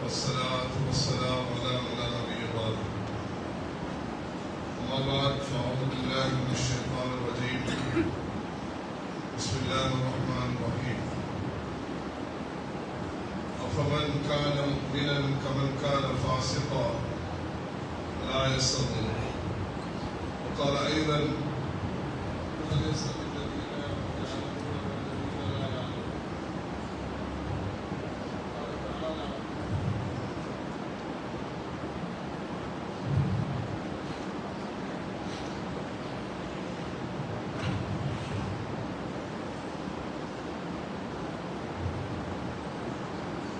والصلاة والسلام على من لا نبي بعده. أما بعد فأعوذ بالله من الشيطان الرجيم. بسم الله الرحمن الرحيم. أفمن كان مؤمنا كمن كان فاسقا لا يستوون. وقال أيضا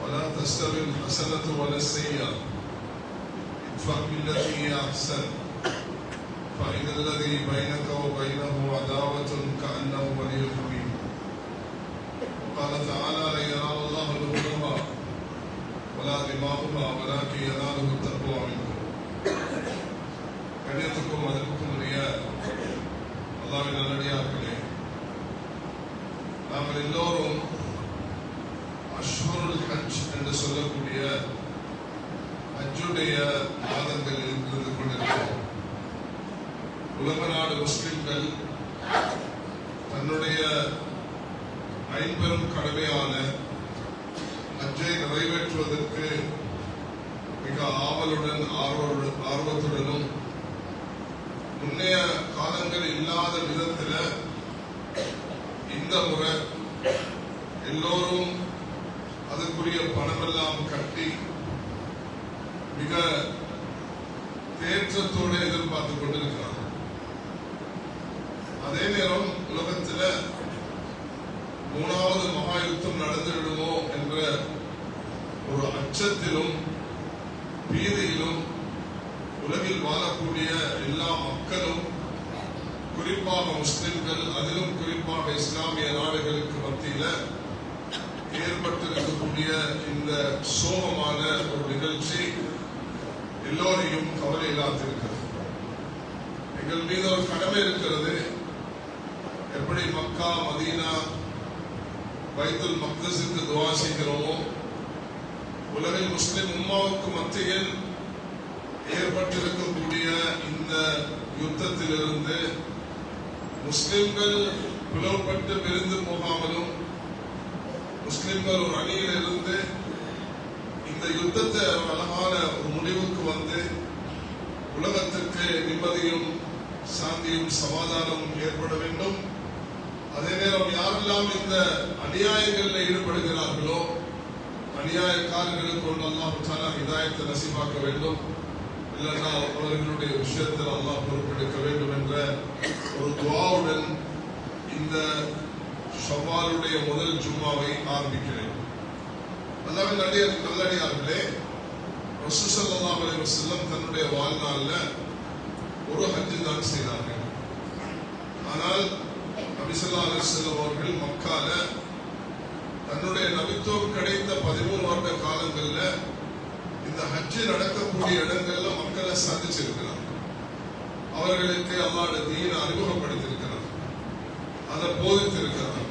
ولا تستوي الحسنة ولا السيئة ادفع بالتي هي أحسن فإن الذي بينك وبينه عداوة كأنه ولي حميم. وقال تعالى لن ينال الله لحومها ولا دماؤها ولكن يناله التقوى منكم. கண்ணியத்துக்கும் மதிப்புக்கும் உரிய அல்லாஹ்வின் நல்லடியார்களே, நாங்கள் எல்லோரும் அஷ்ஹுருல் ஹஜ் என்று சொல்லக்கூடிய ஹஜ்ஜுடைய மாதங்களில் இருந்து கொண்டிருக்கிறோம். உலக நாடு முஸ்லிம்கள் தன்னுடைய ஐம்பெரும் கடமையான ஹஜ்ஜை நிறைவேற்றுவதற்கு மிக ஆவலுடன் ஆர்வத்துடனும் முன்னைய காலங்கள் இல்லாத விதத்தில் இந்த முறை எல்லோரும் அதற்குரிய பணமெல்லாம் கட்டி மிக தேற்றத்தோடு எதிர்பார்த்து கொண்டிருக்கிறார்கள். அதே நேரம் உலகத்தில் மூணாவது மகா யுத்தம் நடந்துவிடுமோ என்ற ஒரு அச்சத்திலும் பீதியிலும் உலகில் வாழக்கூடிய எல்லா மக்களும், குறிப்பாக முஸ்லிம்கள், அதிலும் குறிப்பாக இஸ்லாமிய நாடுகளுக்கு மத்தியில் ஏற்பட்டிருக்கக்கூடிய இந்த சோகமான ஒரு நிகழ்ச்சி எல்லோரையும் கவலையில்லாதிருக்கிறது. எங்கள் மீது ஒரு கடமை இருக்கிறது. எப்படி மக்கா, மதீனா, பைத்துல் மக்தஸுக்கு துஆ செய்கிறோமோ, உலகில் முஸ்லிம் உம்மாவுக்கு மத்தியில் ஏற்பட்டிருக்கக்கூடிய இந்த யுத்தத்திலிருந்து முஸ்லிம்கள் பிளவுபட்டு பிரிந்து போகாமலும், முஸ்லிம்கள் ஒரு அணியில் இருந்து இந்த யுத்தத்தை அழகான ஒரு முடிவுக்கு வந்து உலகத்திற்கு நிம்மதியும் சாந்தியும் சமாதானமும் ஏற்பட வேண்டும். அதே நேரம் யாரெல்லாம் இந்த அநியாயங்களில் ஈடுபடுகிறார்களோ, அநியாயக்காரர்களுக்கு அல்லாஹ் தஆலா ஹிதாயத்தை நசீபாக்க வேண்டும். இல்லைன்னா அவர்களுடைய விஷயத்தில் அல்லாஹ் பொறுப்பெடுக்க வேண்டும் என்ற ஒரு துஆவுடன் இந்த ஷவ்வாலுடைய முதல் ஜும்மாவை ஆரம்பிக்கிறேன். அல்லாஹ்வின் நல்லடியார்களே, ரசூல் ஸல்லல்லாஹு அலைஹி வஸல்லம் தன்னுடைய வாழ்நாளில் ஒரு ஹஜ் தான் செய்தார்கள். ஆனால் நபி ஸல்லல்லாஹு அலைஹி வஸல்லம் அவர்கள் மக்கால தன்னுடைய நபித்துவம் கிடைத்த 13 வருட காலங்களில் இந்த ஹஜ் நடக்கக்கூடிய இடங்கள்ல மக்களை சந்திச்சிருக்கிறார். அவர்களுக்கு அல்லாஹ்வுடைய தீனை அறிமுகப்படுத்தியிருக்கிறார், அதை போதித்திருக்கிறார்.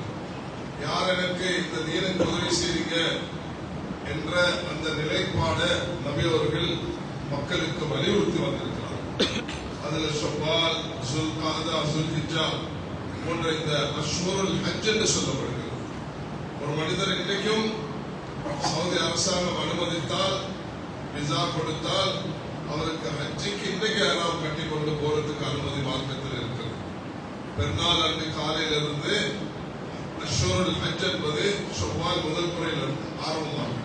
யார் எனக்கு இந்த தீனுக்கு உதவி செய்வீங்க என்ற அந்த நிலைப்பாட நபி அவர்கள் மக்களுக்கு வலியுறுத்தி வந்திருக்கிறார். அதுல ஷவ்வால், ஸுல்காதா, ஸுல்ஹிஜ்ஜா போன்ற இந்த அஷ்ஹுருல் ஹஜ் என்று சொல்லப்படுகிறது. ஒரு மனிதர் இன்றைக்கும் சவுதி அரசாங்கம் அனுமதித்தால், விசா கொடுத்தால், அவருக்கு ஹஜ்ஜுக்கு இன்றைக்கு யாராவது கட்டி கொண்டு போறதுக்கு அனுமதி மார்க்கத்தில் இருக்கிறது. பெருநாள் அன்று காலையிலிருந்து அஷ்ஹுருல் ஹஜ் என்பது ஷவ்வால் முதல் முறையிலிருந்து ஆரம்பமாகிறது.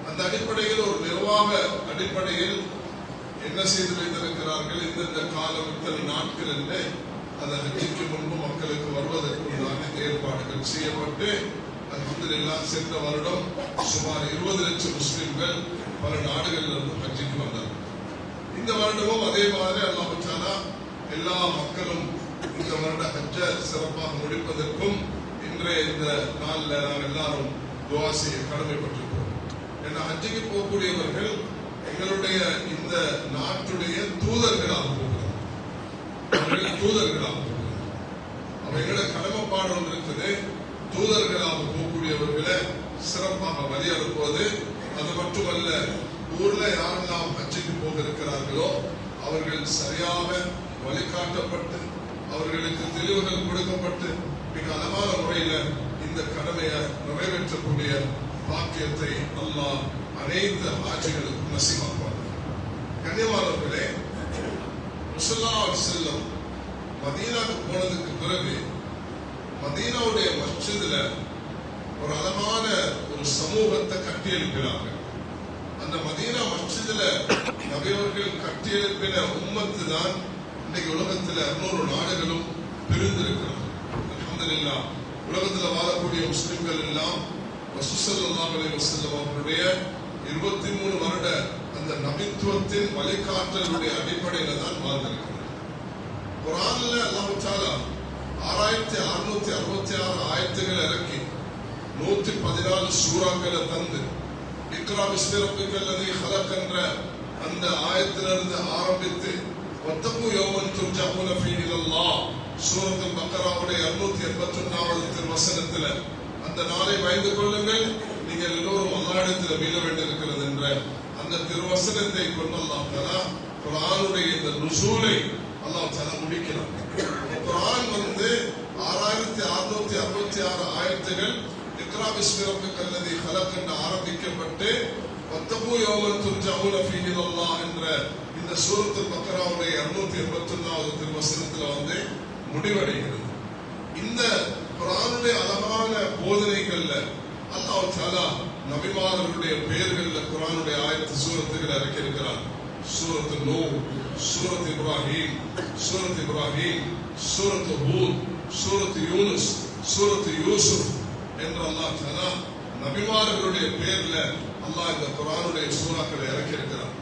அந்த அடிப்படையில் ஒரு நிர்வாக அடிப்படையில் என்ன செய்து வைத்திருக்கிறார்கள், இந்த காலம் இத்தனை நாட்கள் என்று அந்த ஹஜ்ஜுக்கு முன்பு மக்களுக்கு வருவதற்கு உண்டான ஏற்பாடுகள் செய்யப்பட்டு, அல்ஹம்துலில்லாஹ் சென்ற வருடம் சுமார் 20 லட்சம் முஸ்லிம்கள் பல நாடுகளிலிருந்து ஹஜ்ஜுக்கு வந்தார்கள். இந்த வருடமும் அதே மாதிரி அல்லாஹ் தஆலா எல்லா மக்களும் இந்த வருட ஹஜ்ஜை சிறப்பாக முடிப்பதற்கும் இன்றைய இந்த நாளில் நாம் எல்லாரும் துஆ செய்ய கடமைப்பட்டிருக்கிறோம். ஏன்னா ஹஜ்ஜுக்கு போகக்கூடியவர்கள் எங்களுடைய இந்த நாட்டுடைய தூதர்களாக போகிறார். அவர்கள் தூதர்களாக போகிறார். அவங்களோட கடமைப்பாடு ஒன்று இருக்குது. தூதர்களாக போகக்கூடியவர்களை சிறப்பாக வழி அனுப்புவது அது மட்டுமல்ல, ஊர்ல யாரெல்லாம் ஹஜ்ஜுக்கு போக இருக்கிறார்களோ அவர்கள் சரியாக வழிகாட்டப்பட்டு அவர்களுக்கு தெளிவுகள் கொடுக்கப்பட்டு மிக அழகான முறையில இந்த கடமையை நிறைவேற்றக்கூடிய பாக்கியத்தை அல்லாஹ் அனைத்து ஆட்சிகளுக்கும் நசீபாக்குவார். கண்ணியமானவர்களே, ஸல்லல்லாஹு அலைஹி வஸல்லம் மதீனாவுக்கு போனதுக்கு பிறகு மதீனாவுடைய மஸ்ஜிதுல ஒரு அழகான ஒரு சமூகத்தை கட்டியெழுப்பினார்கள். அந்த மதீனா மஸ்ஜிதுல நபியவர்கள் கட்டியெழுப்பின உம்மத்து தான் இன்னைக்கு உலகத்துல 600 நாடுகளும் பிரிந்திருக்கிறது. அல்ஹம்துலில்லாஹ், உலகத்துல வாழக்கூடிய முஸ்லிம்கள் எல்லாம் ரசூல் ஸல்லல்லாஹு அலைஹி வஸல்லம் அவர்களுடைய 23 வருட அந்த நபித்துவத்தின் வழிகாட்டலுடைய அடிப்படையில தான் வாழ்ந்திருக்கிறது. குர்ஆன்ல அல்லாஹ் தஆலா 6666 ஆயத்துகள் இறக்கி 114 சூறாக்களை தந்து இக்ரா பிஸ்மி ரப்பிக்கல் லதீ ஹலக் என்ற அந்த ஆயத்திலிருந்து ஆரம்பித்து வத்தகு யௌமன் துர்ஜஊன ஃபீஹி இலல்லாஹ் சூரத்துல் பக்ராவுடைய 281வது திருவசனத்துல அந்த நாளை பயந்து கொள்ளுங்கள், நீங்கள் எல்லோரும் அல்லாஹ்விடத்தில் மீள வேண்டியிருக்கிறது என்ற அந்த திருவசனத்தை கொண்டு அல்லாஹ் தஆலா குர்ஆனுடைய இந்த நுசூலை அல்லாஹ் தஆலா முடிக்கிறார். குர்ஆன் 6666 ஆயத்துகள் இக்ரா பிஸ்மி ரப்பிக்கல் லதீ ஹலக் என்று ஆரம்பிக்கப்பட்டு வத்தகு யௌமன் துர்ஜஊன ஃபீஹி இலல்லாஹ் என்ற இந்த சூரத்துல் பக்ராவுடைய 281வது திருவசனத்துல முடிவடைகிறது. இந்த குர்ஆனுடைய அழகான போதனைகள்ல அல்லாஹ் தஆலா நபிமார்களுடைய பெயர்கள்ல குர்ஆனுடைய ஆயத்து சூரத்துகளை இறக்கியிருக்கிறார். சூரத்து நூஹ், சூரத் இப்ராஹிம், சூரத்து ஹூத், சூரத்து யூனுஸ், சூரத்து யூசுப் என்று அல்லாஹ் தஆலா நபிமார்களுடைய பெயர்ல அல்லாஹ் இந்த குர்ஆனுடைய சூறாக்களை இறக்கியிருக்கிறார்.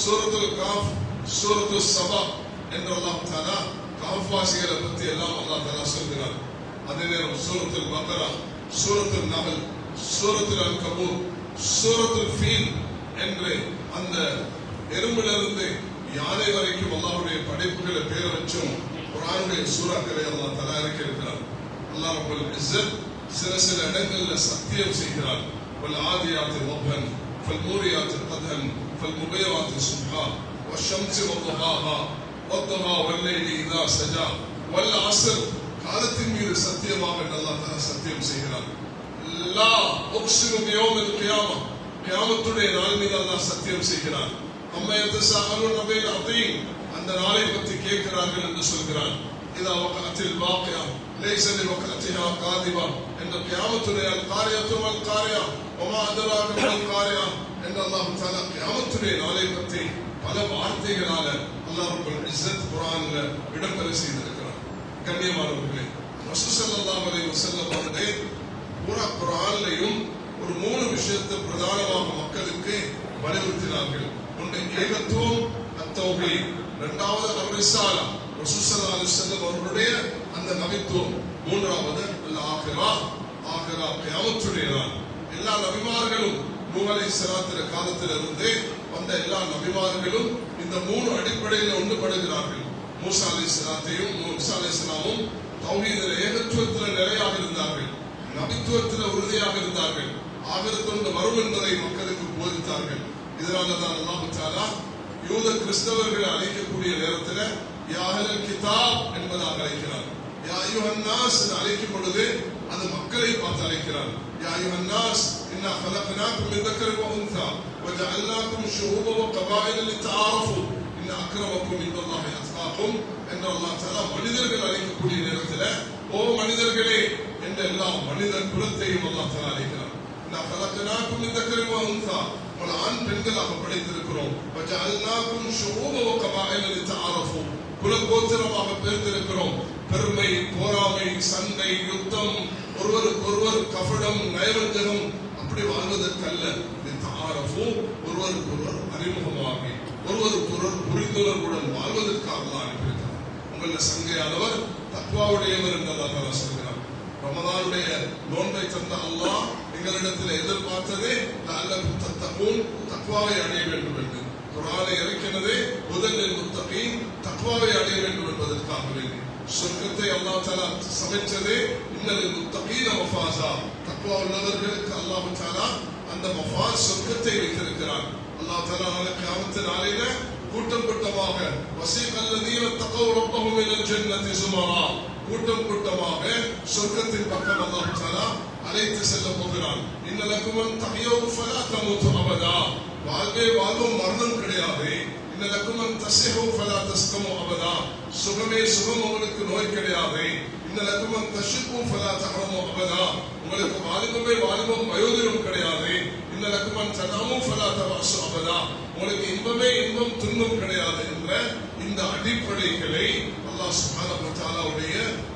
சூரத்துல் காஃப், சூரத்து சபா என்று அல்லாஹ் தஆலா காஃப் வாசிகளை பற்றி எல்லாம் அல்லாஹ் தஆலா சொல்கிறார். அதே நேரம் சூரத்துல் பக்ரா, சூரத்துல் நஹல், சூரத்துல் அன்கபூத், சூரத்துல் ஃபீல் என்று அந்த எறும்பிலிருந்து யானை வரைக்கும் அல்லாஹ்வுடைய படைப்புகளை பேர் வச்சும் குர்ஆனுடைய சூறாக்களை அல்லாஹ் தஆலா இறக்கியிருக்கிறார். அல்லாஹ் ரப்பல் இஸ்ஸத் சில இடங்கள்ல சத்தியம் செய்கிறார். வல் ஆதியாத்தி வப்ஹன் ஃபல் மூரியாத்தி கத்ஹன் ஃபல் முகிராத்தி சுப்ஹா வஷ்ஷம்ஸி வதுஹாஹா வத்துஹா வல்லைலி இதா சஜா வல் அஸ்ர், காலத்தின் மீது சத்தியமாக அல்லாஹ் தஆலா சத்தியம் செய்கிறார். லா உக்ஸிமு பியௌமில் கியாமah, கியாமத்துடைய நாள் மீது அல்லாஹ் சத்தியம் செய்கிறார். அம்மா யதஸாஅலூன பில் அதீம், அந்த நாளை பற்றி கேட்கிறார்கள் என்று சொல்கிறார். இதா வகஅத்தில் வாகியா லைஸ லிவகஅத்திஹா காதிபா என்ற கியாமத்துடைய காரியத்து மல் காரியா வமா அதராக மல் காரியா என்ற அல்லாஹ் தஆலா கியாமத்துடைய நாளை பற்றி பல வார்த்தைகளால அல்லாஹ் ரப்பல் இஸ்ஸத் குர்ஆன்ல இடம்பெற செய்திருக்கிறார். கண்ணியமானவர்களே, ரசூல் ஸல்லல்லாஹு அலைஹி வஸல்லம் அவர்கள் பூரா குர்ஆன்லயும் ஒரு 3 விஷயத்தை பிரதானமாக மக்களுக்கு வலியுறுத்தினார்கள். ஒன்று ஏகத்துவம், அத்தௌஹீத். இரண்டாவது அர்-ரிசாலா, ரசூல் ஸல்லல்லாஹு அலைஹி வஸல்லம் அவர்களுடைய அந்த நபித்துவம். மூன்றாவது அல்-ஆகிரா, ஆகிரா கியாமத்துடைய நாள். எல்லா நபிமார்களும் நூஹ் அலைஹிஸ்ஸலாத்துடைய காலத்திலிருந்து வந்த எல்லா நபிமார்களும் இந்த 3 அடிப்படையில் ஒன்றுபடுகிறார்கள். மூசா அலைஹிஸ்ஸலாமும் தௌஹீதில் ஏகத்துவத்தில் நிலையாக இருந்தார்கள், நபித்துவத்தில் உறுதியாக இருந்தார்கள், ஆகிரத்தொன்று வரும் என்பதை மக்களுக்கு போதித்தார்கள். இதனாலதான் அல்லாஹ் தஆலா யூத கிறிஸ்தவர்களை அழைக்கக்கூடிய நேரத்தில் யா அஹ்லல் கிதாப் என்பதாக அழைக்கிறார். யா அய்யுஹன் நாஸ் அழைக்கும் பொழுது அது மக்களை பார்த்து அழைக்கிறார். யா அய்யுஹன் நாஸ் இன்னா خلقناكم من ذكر وانثى وجعلناكم شعوبا وقبائل لتعارفوا ان اكرمكم عند الله اتقاكم என்று அல்லாஹ் தஆலா மனிதர்கள் அழைக்கக்கூடிய நேரத்தில் ஓ மனிதர்களே என்ற எல்லா மனித குலத்தையும் அல்லாஹ் தஆலா அழைக்கிறார். இன்னா خلقناكم من ذكر وانثى, ஆண் பெண்களாக படைத்திருக்கிறோம். வஜஅல்னாகும் ஷுஊபா வகபாயில லிதஆரஃபு, குலகோத்திரமாக பிரித்திருக்கிறோம். பெருமை, போராமை, சண்டை, யுத்தம், ஒருவருக்கொருவர் கபடம், நயவஞ்சகம் அப்படி வாழ்வதற்கல்ல. லிதஆரஃபு, ஒருவருக்கொருவர் அறிமுகமாகி ஒருவருக்கொருவர் புரிந்துணர்வுடன் வாழ்வதற்காக அல்லாஹ் அனுப்பியிருக்கிறார். உங்கள சங்கையானவர் தக்வாவுடையவர் என்று அல்லாஹ் தஆலா சொல்கிறார். ரமதானுடைய நோன்பை தந்த அல்லாஹ் எங்களிடத்தில் எதிர்பார்த்ததே லஅல்லகும் தத்தகூன், தக்வாவை அடைய வேண்டும் என்று. குர்ஆனை இறக்கினதே முதலில் முத்தகீன், தக்வாவை அடைய வேண்டும் என்பதற்காக வேண்டி. சொர்க்கத்தை அல்லாஹ் தஆலா சமைச்சதே இன்னலில் முத்தகீன மஃபாஸா, தக்வா உள்ளவர்களுக்கு அல்லாஹ் தஆலா அந்த அந்த மஃபாஸ் சொர்க்கத்தை வைத்திருக்கிறான். அல்லாஹ் தஆலா நாளை கியாமத் நாளில கூட்டம் கூட்டமாக வஸீகல்லதீன தகவ் ரப்பஹும் இலல் ஜன்னதி ஸுமரா, கூட்டம் கூட்டமாக சொர்க்கத்தின் பக்கம் அல்லாஹ் தஆலா அழைத்து செல்ல போகிறான். இன்னலக்கும் அன் தஹ்யு ஃபலா தமூது அபதா, வாழ்வே வாழ்வும் மரணம் கிடையாது. இன்னலக்கும் அன் தஸ்ஹு ஃபலா தஸ்கமு அபதா, சுகமே சுகம், உங்களுக்கு நோய் கிடையாது. இன்னலக்கும் அன் தஷ்கு ஃபலா தஹரமு அபதா, உங்களுக்கு வாலிபமே வாலிபம் வயோதிகம் கிடையாது. இன்னலக்கும் அன் தனாமு ஃபலா தவாசு அபதா, உங்களுக்கு இன்பமே இன்பம் துன்பம் கிடையாது என்ற இந்த அடிப்படைகளை அல்லாஹ் சுப்ஹானஹு வ தஆலாவுடைய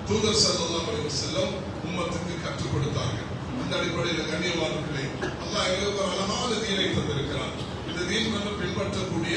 தூதர் ஸல்லல்லாஹு அலைஹி வஸல்லம் உம்மத்துக்கு கற்றுக் கொடுத்தார்கள். அந்த அடிப்படையில் கண்ணியமானவர்களே, அல்லாஹ் எங்களுக்கு ஒரு அழகான தீனை தந்திருக்கிறார். இந்த தீன் வந்து பின்பற்றக்கூடிய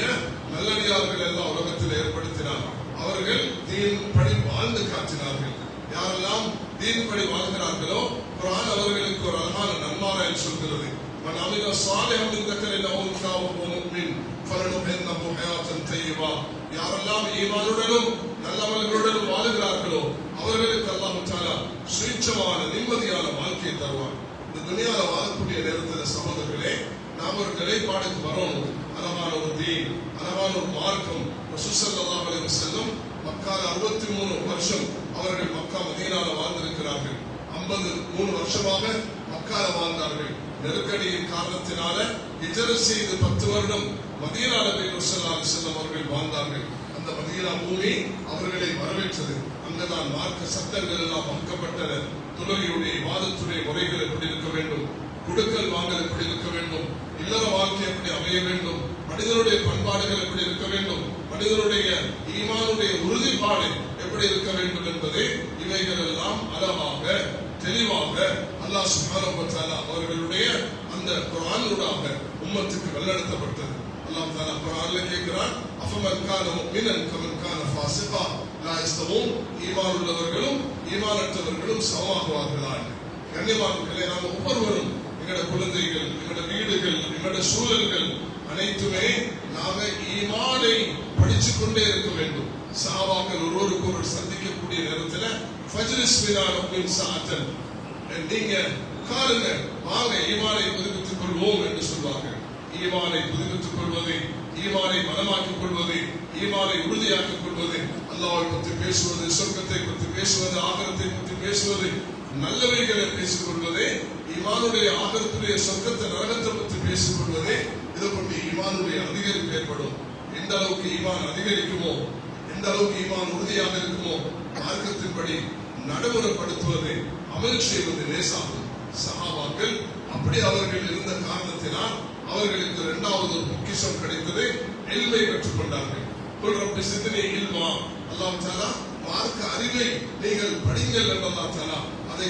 நல்லடியார்கள் எல்லாம் உலகத்தில் ஏற்படுத்தினார். அவர்கள் தீன் படி வாழ்ந்து காட்டினார்கள். யாரெல்லாம் தீன் படி வாழ்கிறார்களோ குர்ஆன் அவர்களுக்கு ஒரு அழகான நன்மாராயம் சொல்கிறது. மன் அமில ஸாலிஹன் மின் தக்கரின் அவ் உன்ஸா வஹுவ முஃமின் ஃபலனுஹின்னஹு ஹயாத்தன் தய்யிபா, யாரெல்லாம் ஈமானுடனும் நல்லவர்களுடனும் வாழுகிறார்களோ அவர்களுக்கு அல்லாஹ் தஆலா சுவிட்சமான நிம்மதியான வாழ்க்கையை தருவார். இந்த துனியால வாழக்கூடிய நேரத்தில் சகோதரர்களே, நாம் ஒரு நிலைப்பாடுக்கு வரணும். அழகான ஒரு தீன், அழகான ஒரு மார்க்கம். ரசூல் ஸல்லல்லாஹு அலைஹி வஸல்லம் மக்கால 63 வருஷம் அவர்கள் மக்கா மதீனால வாழ்ந்திருக்கிறார்கள். 53 வருஷமாக மக்கால வாழ்ந்தார்கள். நெருக்கடியின் காரணத்தினால ஹிஜ்ரத் செய்து 10 வருடம் மதீனால ரசூல் ஸல்லல்லாஹு அலைஹி வஸல்லம் அவர்கள் வாழ்ந்தார்கள். அந்த மதீனா பூமி அவர்களை வரவேற்றது. அங்கதான் மார்க்க சட்டங்கள் எல்லாம் வகுக்கப்பட்டன. தொழுகையுடைய இபாதத்துடைய முறைகள் எப்படி இருக்க வேண்டும், குடுக்கல் வாங்கல் எப்படி இருக்க வேண்டும், இல்லற வாழ்க்கை எப்படி அமைய வேண்டும், மனிதனுடைய பண்பாடுகள் எப்படி இருக்க வேண்டும், மனிதனுடைய ஈமானுடைய உறுதிப்பாடு எப்படி இருக்க வேண்டும் என்பதை இவைகள் எல்லாம் அழகாக தெளிவாக அல்லாஹ் சுப்ஹானஹு வ தஆலா அவர்களுடைய அந்த குர்ஆனூடாக உம்மத்துக்கு வழிநடத்தப்பட்டது. அல்லாஹ் தஆலா குர்ஆன்ல கேட்கிறான், அஃபமன் கான முஃமினன் கமன் கான ஃபாஸிகா லா யஸ்தவூன், ஈமான் உள்ளவர்களும் ஈமானற்றவர்களும் சமமாகுவார்களா. கண்ணியமானவர்களே, நாம் ஒவ்வொருவரும் எங்களுடைய குழந்தைகள், எங்களுடைய வீடுகள், எங்களுடைய சூழல்கள் அனைத்துமே நாம ஈமானை படிச்சுக் கொண்டே இருக்க வேண்டும். சஹாபாக்கள் ஒருவருக்கு ஒரு சந்திக்கக்கூடிய நேரத்தில் ஃபஜ்லிஸ் பினா ரப்பின் சஅத்தன், நீங்க உட்காருங்க, வாங்க ஈமானை புதுப்பித்துக் கொள்வோம் என்று சொல்வார்கள். ஈமானை புதுப்பித்துக் கொள்வது, ஈமானை பலமாக்கிக் கொள்வது, ஈமானை உறுதியாக்கிக் கொள்வது, அல்லாஹ்வை பற்றி பேசுவது, சொர்க்கத்தை பற்றி பேசுவது, ஆகிரத்தை பற்றி பேசுவது, நல்லவைகளை பேசிக் கொள்வதே ஈமானுடைய ஆகிரத்துடைய சொர்க்கத்தை நரகத்தை பற்றி பேசிக் கொள்வதே. இதை கொண்டு ஈமானுடைய அதிகரிப்பு ஏற்படும். எந்த அளவுக்கு ஈமான் அதிகரிக்குமோ, எந்த அளவுக்கு ஈமான் உறுதியாக இருக்குமோ, மார்க்கத்தின்படி நடைமுறைப்படுத்துவது, அமல் செய்வது லேசாகும். சஹாபாக்கள் அப்படி அவர்கள் இருந்த காரணத்தினால் அவர்களுக்கு இரண்டாவது ஒரு பொக்கிஷம் கிடைத்தது, இல்மை பெற்றுக் கொண்டார்கள். ரப்பி ஸித்னி இல்மா, அல்லாஹ் தஆலா மார்க்க அறிவை நீங்கள் படிங்கள் என்று அல்லாஹ் தஆலா அதை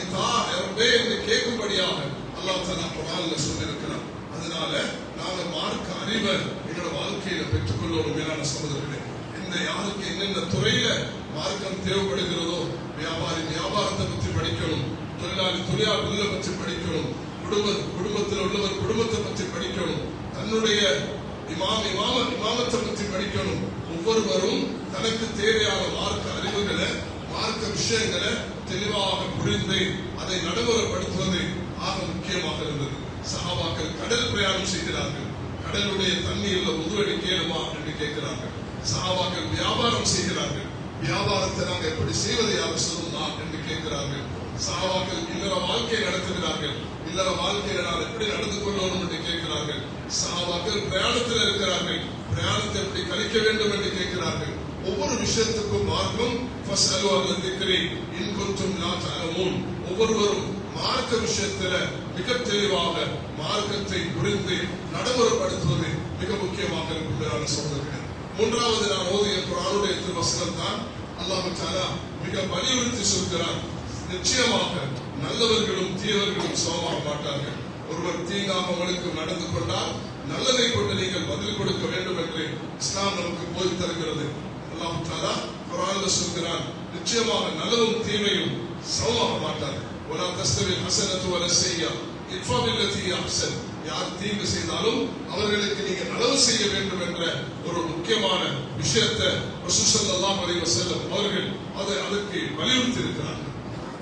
ரப்பே என்று கேட்கும்படியாக அல்லாஹ் தஆலா குர்ஆன்ல சொல்லியிருக்கிறார். அதனால நாங்கள் மார்க்க அறிவை எங்களோட வாழ்க்கையில பெற்றுக்கொள்ளணும். மேலான சகோதரர்களே, இந்த யாருக்கு என்னென்ன துறையில மார்க்கம் தேவைப்படுகிறதோ, வியாபாரி வியாபாரத்தை பற்றி படிக்கணும், தொழிலாளி தொழிலாளர்களை பற்றி படிக்கணும், குடும்பத்தில் உள்ளவர் குடும்பத்தை பற்றி படிக்கணும், தன்னுடைய இமாமத்தை பற்றி படிக்கணும். ஒவ்வொருவரும் தனக்கு தேவையான மார்க்க அறிவுகளை, மார்க்க விஷயங்களை தெளிவாக புரிந்து அதை நடைமுறைப்படுத்துவது ஆக முக்கியமாக இருந்தது. சஹாபாக்கள் கடல் பிரயாணம் செய்கிறார்கள். கடலுடைய தண்ணீர்ல உதுவடி கேளுமா என்று கேட்கிறார்கள். சஹாபாக்கள் வியாபாரம் செய்கிறார்கள். வியாபாரத்தை நாங்கள் எப்படி செய்வது யார் சொல்லலாம் என்று கேட்கிறார்கள். சஹாபாக்கள் இல்லற வாழ்க்கை நடத்துகிறார்கள். இல்லற வாழ்க்கையில நான் எப்படி நடந்து கொள்ளணும் என்று கேட்கிறார்கள். சஹாபாக்கள் பிரயாணத்தில் இருக்கிறார்கள். பிரயாணத்தை எப்படி கழிக்க வேண்டும் என்று கேட்கிறார்கள். ஒவ்வொரு விஷயத்துக்கும் மார்க்கம் ஃபஸ்அலு அஹ்ல ذிக்ரி இன் குன்தும் லா தஅலமூன். ஒவ்வொருவரும் மார்க்க விஷயத்துல மிக தெளிவாக மார்க்கத்தை புரிந்து நடைமுறைப்படுத்துவது மிக முக்கியமாக இருக்கும். சகோதரர்களே, மூன்றாவது நான் ஓதிய குர்ஆனுடைய திருவசனம் தான் அல்லாஹ் தஆலா மிக வலியுறுத்தி சொல்கிறார், நிச்சயமாக நல்லவர்களும் தீயவர்களும் சமமாக மாட்டார்கள். ஒருவர் தீங்காக உங்களுக்கு நடந்து கொண்டால் நல்லதை கொண்டு நீங்கள் பதில் கொடுக்க வேண்டும் என்று இஸ்லாம் நமக்கு போய் தருகிறது. அல்லாஹ் தஆலா குர்ஆன்ல சொல்கிறார், நிச்சயமாக நல்லதும் தீமையும் சமமாக மாட்டார்கள். ولا تستوي الحسنة ولا السيئة ادفع بالتي هي أحسن. யார் தீங்கு செய்தாலும் அவர்களுக்கு நீங்க நலவு செய்ய வேண்டும் என்ற ஒரு முக்கியமான விஷயத்தை ரசூல் ஸல்லல்லாஹு அலைஹி வஸல்லம் அவர்கள் அதற்கு வலியுறுத்தி இருக்கிறார்கள்.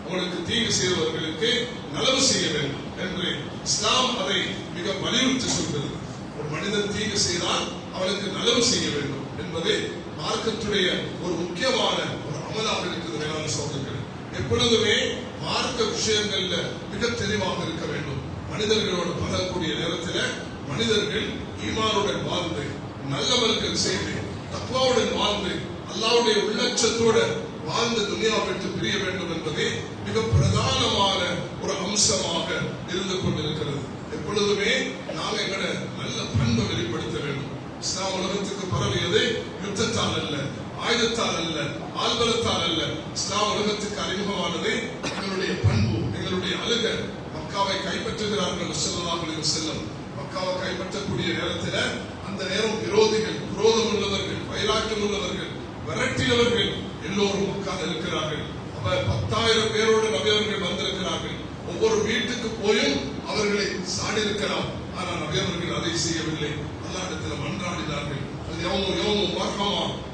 உங்களுக்கு தீங்கு செய்தவர்களுக்கு நலவு செய்ய வேண்டும். என்று இஸ்லாம் அதை மிக வலியுறுத்தி சொல்கிறது. ஒரு மனிதன் தீங்கு செய்தால் அவனுக்கு நலவு செய்ய வேண்டும் என்பது மார்க்கத்துடைய ஒரு முக்கியமான ஒரு அமலாக இருக்கிறது. மேலான சகோதரர்களே, எப்பொழுதுமே மார்க்க விஷயங்கள்ல மிக தெளிவாக இருக்க வேண்டும். மனிதர்களோடு பழகக்கூடிய நேரத்தில் மனிதர்கள் ஈமானுடன் வாழ்ந்து நல்லவர்கள் செய்து தக்வாவுடன் வாழ்ந்து அல்லாஹ்வுடைய உள்ளட்சத்தோடு வாழ்ந்து துனியாவை விட்டு பிரிய வேண்டும் என்பதே மிக பிரதானமான ஒரு அம்சமாக இருந்து கொண்டிருக்கிறது. எப்பொழுதுமே நாங்கள் எங்களோட நல்ல பண்பை வெளிப்படுத்த வேண்டும். இஸ்லாம் உலகத்துக்கு பரவியது யுத்தத்தால் அல்ல, ஆயுதத்தால் அல்ல, ஆள்பலத்தால் அல்ல. இஸ்லாம் உலகத்துக்கு அறிமுகமானது எங்களுடைய பண்பு, எங்களுடைய அழுக. மக்காவை கைப்பற்றுகிறார்கள் ஸல்லல்லாஹு அலைஹி வஸல்லம். மக்காவை கைப்பற்றக்கூடிய நேரத்தில் அந்த நேரம் விரோதிகள், விரோதம் உள்ளவர்கள், வைராக்கியம் உள்ளவர்கள், விரட்டியவர்கள் எல்லோரும் மக்காவில் இருக்கிறார்கள். அவர் 10,000 பேரோடு நபியவர்கள் வந்திருக்கிறார்கள். ஒவ்வொரு வீட்டுக்கு போயும் அவர்களை சாடி இருக்கலாம். ஆனால் நபியவர்கள் அதை செய்யவில்லை. அல்லாஹ்விடத்தில் மன்றாடினார்கள்.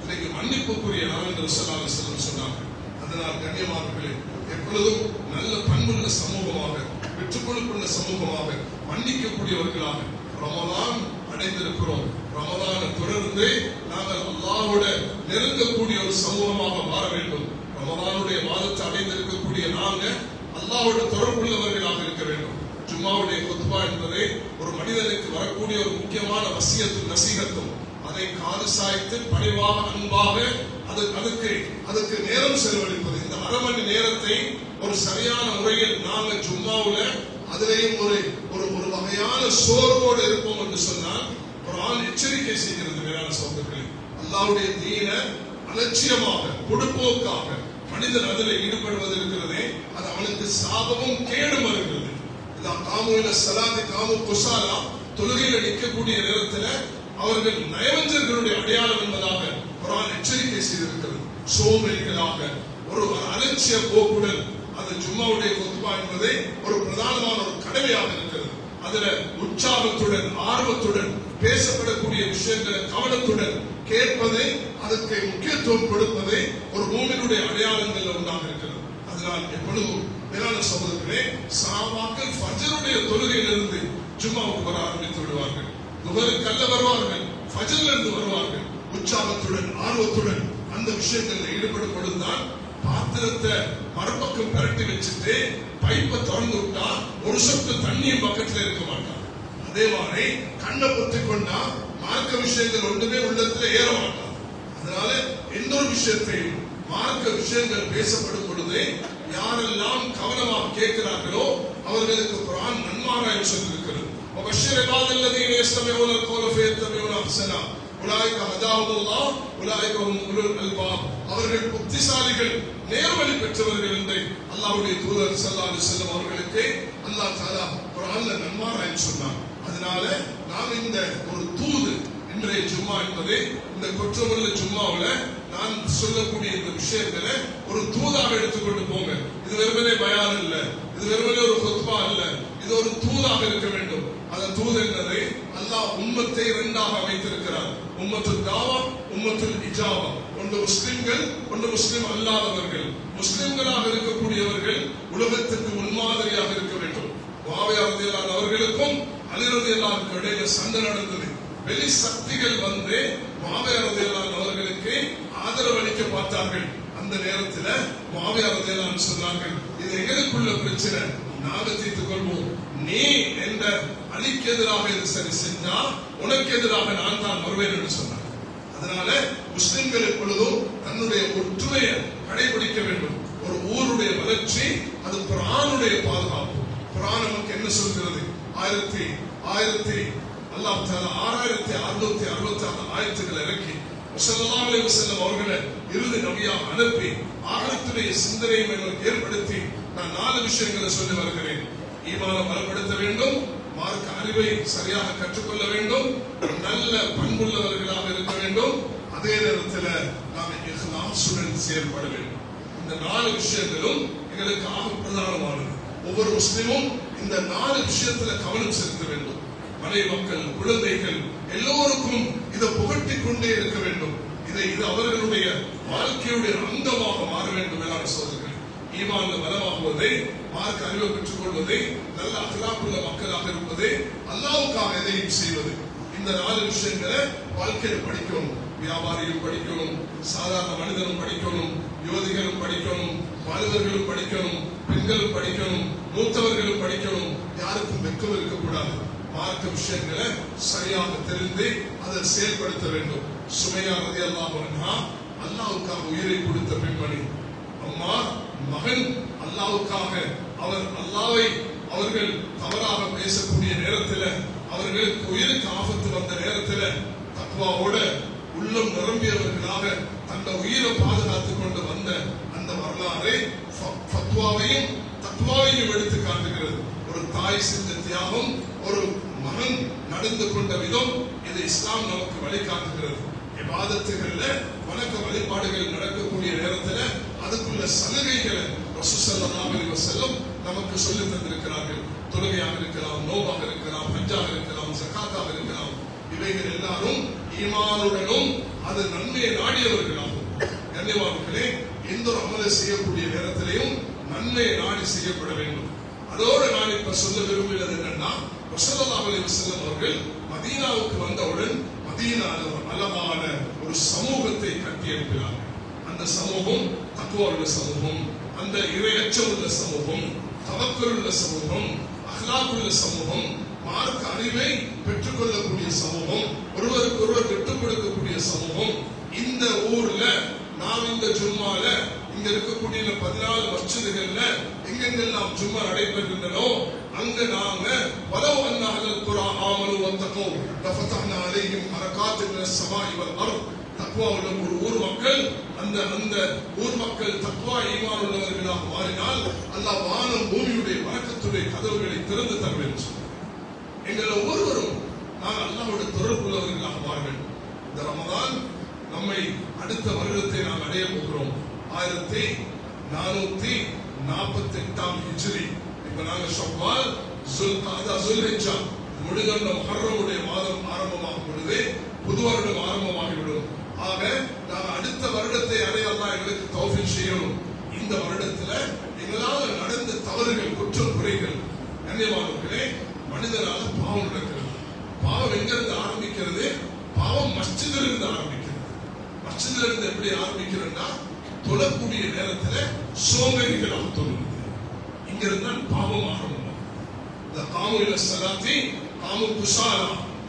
இன்னைக்கு மன்னிப்புக்குரிய நாள் என்று ஸல்லல்லாஹு அலைஹி வஸல்லம் சொன்னார்கள். அதனால் கண்ணியமானவர்களே, எப்பொழுதும் நல்ல பண்புள்ள சமூகமாக, விட்டுக்கொடுப்புள்ள சமூகமாக, மன்னிக்கக்கூடியவர்களாக ரமலான் அடைந்திருக்கிறோம். ரமலானை தொடர்ந்து நாங்கள் அல்லாஹ்வோட நெருங்கக்கூடிய ஒரு சமூகமாக மாற வேண்டும். ரமலானுடைய மாதத்தை அடைந்திருக்கக்கூடிய நாங்கள் அல்லாஹ்வோட தொடர்புள்ளவர்களாக இருக்க வேண்டும். ஜும்மாவுடைய குத்பா என்பதை ஒரு மனிதனுக்கு வரக்கூடிய ஒரு முக்கியமான வசியத்தும் நசீகத்தும், அதை காது சாய்த்து பணிவாக அன்பாக அதுக்கு நேரம் செலவழிப்பது. இந்த அரை மணி நேரத்தை ஒரு சரியான முறையில் நாங்கள் ஜும்மாவுல அதிலேயும் ஒரு வகையான சோர்வோடு இருப்போம் என்று சொன்னால் குர்ஆன் எச்சரிக்கை செய்கிறது. மேலான சகோதரர்களே, அல்லாஹ்வுடைய தீன அலட்சியமாக பொடுப்போக்காக மனிதன் அதில் ஈடுபடுவது இருக்கிறதே, அது அவனுக்கு சாபமும் கேடும் வருகிறது. தொழுகையில் நிற்கக்கூடிய நேரத்தில் அவர்கள் நயவஞ்சர்களுடைய அடையாளம் என்பதாக குர்ஆன் எச்சரிக்கை செய்திருக்கிறது. சோம்பேறிகளாக ஒரு அலட்சிய போக்குடன் அது ஜும்மாவுடைய குத்பா என்பதை ஒரு பிரதானமான ஒரு கடமையாக இருக்கிறது. அதுல உற்சாகத்துடன் ஆர்வத்துடன் பேசப்படக்கூடிய விஷயங்களை கவனத்துடன் கேட்பதை, அதற்கு முக்கியத்துவம் கொடுப்பதை ஒரு மூமினுடைய அடையாளங்கள் ஒன்றாக இருக்கிறது. அதனால் எப்பொழுதும் மேலான சகோதரர்களே, சஹாபாக்கள் ஃபஜ்ருடைய தொழுகையிலிருந்து ஜும்மாவுக்கு வர ஆரம்பித்து விடுவார்கள். துஹருக்கு அல்ல வருவார்கள், ஃபஜ்ரில் இருந்து வருவார்கள். உற்சாகத்துடன் ஆர்வத்துடன் அந்த விஷயங்களில் ஈடுபடும் பொழுதுதான் பாத்திரத்தை மறுபக்கம் பரட்டி வச்சுட்டு பைப்பை திறந்து விட்டா ஒரு சொட்டு தண்ணியும் பக்கத்தில் இருக்க மாட்டான். அதே மாதிரி கண்ணை பொத்தி கொண்டா மார்க்க விஷயங்கள் ஒன்றுமே உள்ளத்துல ஏற மாட்டான். அதனால எந்த ஒரு விஷயத்தையும் மார்க்க விஷயங்கள் பேசப்படும் பொழுது யாரெல்லாம் கவனமாக கேட்கிறார்களோ அவர்களுக்கு குர்ஆன் நன்மாராயம் சொல்லியிருக்கிறது. வபஷ்ஷிர் இபாதல்லதீன யஸ்தமிஊன அல்-கௌல ஃபயத்தபிஊன அஹ்ஸனா உலாயிக ஹதாஹுமுல்லாஹ் உலாயிக ஹும் உலுல் அல்பாப். அவர்கள் புத்திசாலிகள், நேர்வழி பெற்றவர்கள் என்று அல்லாஹ்வுடைய தூதர் ஸல்லல்லாஹு அலைஹி வஸல்லம் அவர்களுக்கு அல்லாஹ் தஆலா குர்ஆன்ல நன்மாராயம் சொன்னார். அதனால நாம் இந்த ஒரு தூது, இன்றைய ஜும்மா என்பது இந்த குற்றமுள்ள ஜும்மாவுல நான் சொல்லக்கூடிய இந்த விஷயங்களை ஒரு தூதாக எடுத்துக்கொண்டு போங்க. இது வெறுமனே பயான் இல்ல, இது வெறுமனே ஒரு குத்பா அல்ல, இது ஒரு தூதாக இருக்க வேண்டும். அந்த தூது என்பதை அல்லாஹ் உம்மத்தை இரண்டாக அமைத்திருக்கிறார். உம்மத்துல் தாவா, உம்மத்துல் இஜாபா. ஒன்று முஸ்லிம்கள், ஒன்று முஸ்லிம் அல்லாதவர்கள். முஸ்லிம்களாக இருக்கக்கூடியவர்கள் உலகத்திற்கு முன்மாதிரியாக இருக்க வேண்டும். முஆவியா ரலியல்லாஹு அவர்களுக்கும் அலி ரலியல்லாஹு இடையில சண்டை நடந்தது. வெளி சக்திகள் வந்து முஆவியா ரலியல்லாஹு அவர்களுக்கு ஆதரவு அளிக்க பார்த்தார்கள். அந்த நேரத்தில் முஆவியா ரலியல்லாஹு சொன்னார்கள், இது எங்களுக்குள்ள பிரச்சனை, நாங்க தீர்த்துக் கொள்வோம். நீ என்ற அலிக்கு எதிராக இது சரி செஞ்சா உனக்கு எதிராக நான் தான் வருவேன் என்று சொன்னார். அதனால முஸ்லிம்கள் எப்பொழுதும் தன்னுடைய ஒற்றுமையை கடைபிடிக்க வேண்டும். ஒரு ஊருடைய வளர்ச்சி அது குர்ஆனுடைய பாதுகாப்பு. குர்ஆன் நமக்கு என்ன சொல்கிறது? அல்லாஹ் தஆலா 6666 ஆயத்துக்களை இறக்கி ஸல்லல்லாஹு அலைஹி வஸல்லம் அவர்களை இறுதி நபியாக அனுப்பி ஆகரத்துடைய சிந்தனையை எங்களுக்கு ஏற்படுத்தி நான் 4 விஷயங்களை சொல்லி வருகிறேன். ஈமானை பலப்படுத்த வேண்டும், மார்க்க அறிவை சரியாக கற்றுக்கொள்ள வேண்டும், நல்ல பண்புள்ளவர்களாக இருக்க வேண்டும், அதே நேரத்தில் நாம் இஹ்லாஸுடன் செயல்பட வேண்டும். இந்த 4 விஷயங்களும் எங்களுக்கு ஆக பிரதானமானது. ஒவ்வொரு முஸ்லிமும் இந்த 4 விஷயத்துல கவனம் செலுத்த வேண்டும். மனை மக்கள், குழந்தைகள் எல்லோருக்கும் இதை புகட்டிக் கொண்டே இருக்க வேண்டும். இது அவர்களுடைய வாழ்க்கையுடைய அங்கமாக மாற வேண்டும். மேலான சகோதரர்களே, ஈமான்ல பலமாகுவதை மார்க்க அறிவை பெற்றுக் கொள்வது, நல்ல அகலாக்குள்ள மக்களாக இருப்பது, அல்லாஹ்வுக்காக எதையும் செய்வது. இந்த 4 விஷயங்களை வாழ்க்கையில் படிக்கணும். வியாபாரிகள் படிக்கணும், சாதாரண மனிதனும் படிக்கணும், யுவதிகளும் படிக்கணும், வாலிபர்களும் படிக்கணும், பெண்களும் படிக்கணும், மூத்தவர்களும் படிக்கணும். யாருக்கும் வெட்கம் இருக்கக்கூடாது. மார்க்க விஷயங்களை சரியாக தெரிந்து அதை செயல்படுத்த வேண்டும். சுமையா ரலியல்லாஹு அன்ஹா அல்லாஹ்வுக்காக உயிரை கொடுத்த பெண்மணி. அம்மா மகன் அல்லாஹ்வுக்காக அல்லாஹ்வை அவர்கள் தவறாக பேசக்கூடிய நேரத்தில், அவர்களுக்கு உயிருக்கு ஆபத்து வந்த நேரத்தில் தக்வாவோட உள்ளம் நிரம்பியவர்களாக தந்த உயிரை பாதுகாத்துக் கொண்டு வந்த அந்த வரலாறை ஃபத்வாவையும் தக்வாவையும் எடுத்து காட்டுகிறது. ஒரு தாய் செஞ்ச தியாகம், ஒரு மகன் நடந்து கொண்ட விதம், இது இஸ்லாம் நமக்கு வழிகாட்டுகிறது. இபாதத்துகள்ல வணக்க வழிபாடுகள் நடக்கக்கூடிய நேரத்தில் அதுக்குள்ள சலுகைகளை ரசூல் ஸல்லல்லாஹு அலைஹி வஸல்லம் நமக்கு சொல்லி தந்திருக்கிறார்கள். தொழுகையாக இருக்கலாம், நோபாக இருக்கலாம், ஹஜ்ஜாக இருக்கலாம், ஸகாத்தாக இருக்கலாம். இவைகள் எல்லாரும் ஈமானுடனும் அது நன்மையை நாடியவர்களாகும். கண்ணியமானவர்களே, எந்த ஒரு அமலை செய்யக்கூடிய நேரத்திலையும் நன்மையை நாடி செய்யப்பட வேண்டும். அதோடு நான் இப்ப சொல்ல விரும்புகிறது என்னன்னா, ஸல்லல்லாஹு அலைஹி வஸல்லம் அவர்கள் மதீனாவுக்கு வந்தவுடன் மதீனாவில் ஒரு அழகான ஒரு சமூகத்தை கட்டி எழுப்பினார்கள். அந்த சமூகம் தக்வா உள்ள சமூகம், அந்த இறையச்சம் உள்ள சமூகம், தவக்கல் உள்ள சமூகம், அஹ்லாக் உள்ள சமூகம், மார்க்க அறிவை பெற்றுக் கொள்ளக்கூடிய சமூகம், ஒருவருக்கு ஒருவர் விட்டுக் கொடுக்கக்கூடிய சமூகம். இந்த ஊர்ல நாம் இந்த ஜும்மால இங்க இருக்கக்கூடிய 14 மஸ்ஜிதுகள்ல எங்கெங்கெல்லாம் ஜும்மா நடைபெறுகின்றனோ அங்க நாங்க வலவ் அன்ன அஹ்லல் குர்ஆ ஆமனு வத்தகூ லஃபதஹ்னா அலைஹிம் பரகாத்தின் மினஸ் ஸமாஇ வல் அர்த். தக்வா உள்ள ஒரு ஊர் மக்கள், அந்த ஊர் மக்கள் தக்வா ஈமான் உள்ளவர்களாக மாறினால் அல்லாஹ் வானம் பூமியுடைய வணக்கத்துடைய கதவுகளை திறந்து தருவேன். எங்கள் ஒவ்வொருவரும் நான் அல்லாஹ்வோட தொடர்புள்ளவர்களாக மாற வேண்டும். இந்த ரமதான் நம்மை அடுத்த வருடத்தை நாம் அடைய போகிறோம். 1448 ஹிஜ்ரி. இப்ப நாங்க ஷவ்வால், ஸுல்காதா, ஸுல்ஹிஜ்ஜா முடிந்த முஹர்ரமுடைய மாதம் ஆரம்பமாகும் பொழுது புது வருடம் ஆரம்பமாகிவிடும். ஆக நாம் அடுத்த வருடத்தை அடைய அல்லாஹ் எங்களுக்கு தௌஃபீக் செய்யணும். இந்த வருடத்துல எங்களால் நடந்த தவறுகள், குற்றம், குறைகள், கண்ணியமானவர்களே, மனிதனால பாவம் நடக்கிறது. பாவம் எங்கிருந்து ஆரம்பிக்கிறது? பாவம் மஸ்ஜிதில் இருந்து ஆரம்பிக்கிறது. மஸ்ஜிதில் இருந்து எப்படி ஆரம்பிக்கிறதுனா, தொழக்கூடிய நேரத்தில் சோம்பேறிகளாக தொழுவது. இங்க இருந்தால் பாவம் ஆரம்பம். இந்த காமுல சலாத்தி காமு குசாலா,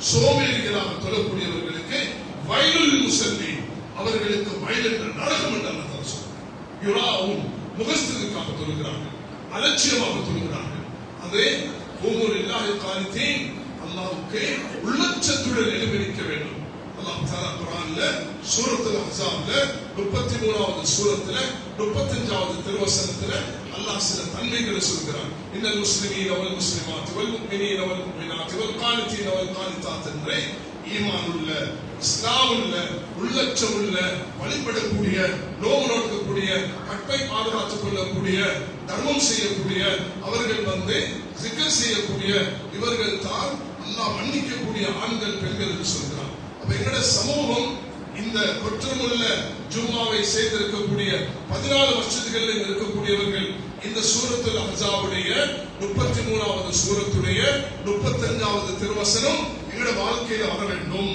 சோம்பேறிகளாக தொழக்கூடியவர்களுக்கு வயலுல் முஸல்லி, அவர்களுக்கு வயல் என்ற நரகம் என்று அல்லாஹ் சொல்றார். யுராவும் முகஸ்துக்காக தொழுகிறார்கள், அலட்சியமாக தொழுகிறார்கள். அதே உமர் இல்லாஹி காலிதீன், அல்லாஹ்வுக்கு உள்ளச்சத்துடன் எழுப்பிக்க வேண்டும். அல்லாஹ் தஆலா குர்ஆன்ல சூரத்துல் அஹ்ஸாப்ல 33வது சூரத்துல 35வது திருவசனத்துல அல்லாஹ் சில தன்மைகளை சொல்கிறார். இன்னல் முஸ்லிமீன வல் முஸ்லிமாத் வல் முஃமினீன வல் முஃமினாத் வல் கானிதீன வல் கானிதாத் என்ற ஈமான் உள்ள, இஸ்லாம் உள்ள, உள்ளச்சம் உள்ள, வழிபடக்கூடிய, நோவு நோக்கக்கூடிய, கற்பை பாதுகாத்துக் கொள்ளக்கூடிய, தர்மம் செய்யக்கூடிய, அவர்கள் ஜிக்ர் செய்யக்கூடிய, இவர்கள் தான் அல்லாஹ் மன்னிக்கக்கூடிய ஆண்கள், பெண்கள் என்று சொல்கிறார். அப்ப எங்கட சமூகம் இந்த குற்றமுள்ள ஜும்மாவை செய்திருக்கக்கூடிய 14 மஸ்ஜிதுகளில் இருக்கக்கூடியவர்கள் இந்த சூரத்துல் அஹ்ஸாபுடைய 33வது சூரத்துடைய 35வது திருவசனம் எங்கட வாழ்க்கையில வர வேண்டும்.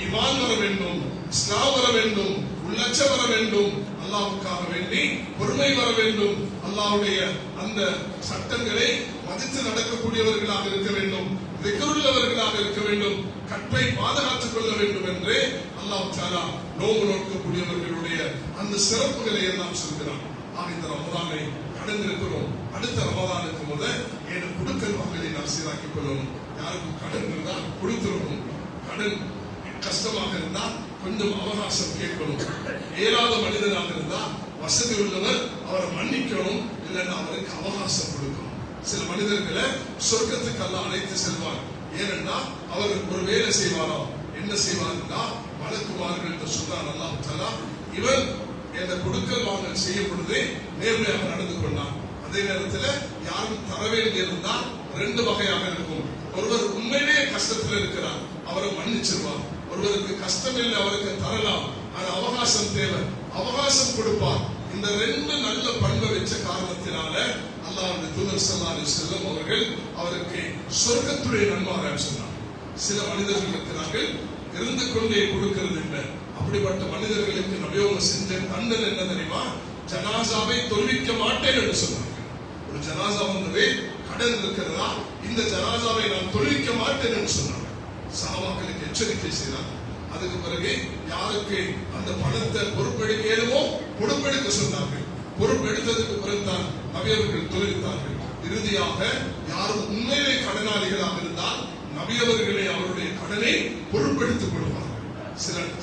ஈமான் வர வேண்டும், இஸ்லாம் வர வேண்டும், உள்ளச்சம் வர வேண்டும், அல்லாஹ்வுக்காக வேண்டி பொறுமை வர வேண்டும், அல்லாஹ்வுடைய அந்த சட்டங்களை மதித்து நடக்கக்கூடியவர்களாக இருக்க வேண்டும், திக்ருள்ளவர்களாக இருக்க வேண்டும், கற்பை பாதுகாத்துக் கொள்ள வேண்டும் என்று அல்லாஹ் தஆலா நோன்பு நோக்கக்கூடியவர்களுடைய அந்த சிறப்புகளை எல்லாம் சொல்கிறார். இந்த ரமதானை கடந்திருக்கிறோம். அடுத்த ரமதானுக்கு முதல் கொடுக்கல் வாங்கலை நாம் சீராக்கிக் கொள்ளணும். யாருக்கும் கடன் இருந்தால் கொடுத்துடணும். கடன் கஷ்டமாக இருந்தால் கொஞ்சம் அவகாசம் கேட்கணும். ஏழாத மனிதனாக இருந்தால் வசதி உள்ளவர் அவரை மன்னிக்கணும், இல்லைன்னா அவருக்கு அவகாசம் கொடுக்கணும். சில மனிதர்களை சொர்க்கத்துக்கு அல்லாஹ் அழைத்து செல்வார். ஏனென்றால் அவர் ஒரு வேலை செய்வாராம். என்ன செய்வார்னா, மலக்குமார்கள் சொல்றார் அல்லாஹ் தஆலா, இவர் இந்த கொடுக்கல் வாங்கல் செய்யும் பொழுது நேர்மையாக நடந்து கொண்டார். அதே நேரத்தில் யாரும் தர வேண்டி இருந்தால் 2 வகையாக இருக்கும். ஒருவர் உண்மையிலேயே கஷ்டத்தில் இருக்கிறார், அவரை மன்னிச்சிருவார். ஒருவருக்கு கஷ்டம் இல்லை, அவருக்கு தரலாம், ஆனா அவகாசம் தேவை, அவகாசம் கொடுப்பார். இந்த 2 நல்ல பண்பை வச்ச காரணத்தினால அல்லாஹ்வுடைய தூதர் ஸல்லல்லாஹு அலைஹி வஸல்லம் அவர்கள் அவருக்கு சொர்க்கத்துடைய நன்மாராயம் சொன்னார். சில மனிதர்கள் இருக்கிறார்கள் இருந்து கொண்டே கொடுக்கிறது இல்லை. அப்படிப்பட்ட மனிதர்களுக்கு நபி அவங்க செஞ்ச தண்டனை என்ன தெரியுமா? ஜனாசாவை தொழுவிக்க மாட்டேன் என்று சொன்னார்கள். ஒரு ஜனாசா வந்தது, கடன் இருக்கிறதா, இந்த ஜனாசாவை நான் தொழுவிக்க மாட்டேன் என்று சொன்னார்கள். சஹாபாக்களுக்கு எச்சரிக்கை செய்தார். அதுக்கு பிறகு யாருக்கு அந்த பணத்தை பொறுப்பெடுக்கணுமோ பொறுப்பெடுக்க சொன்னார்கள். பொறுப்பெடுத்ததுக்கு பிறகுதான் நபி அவர்கள் தொழுவித்தார்கள். இறுதியாக யாரும் உண்மையிலே கடனாளிகளாக இருந்தால் நபி அவர்களே அவருடைய கடனை பொறுப்பெடுத்துக் கொள்வார்கள்.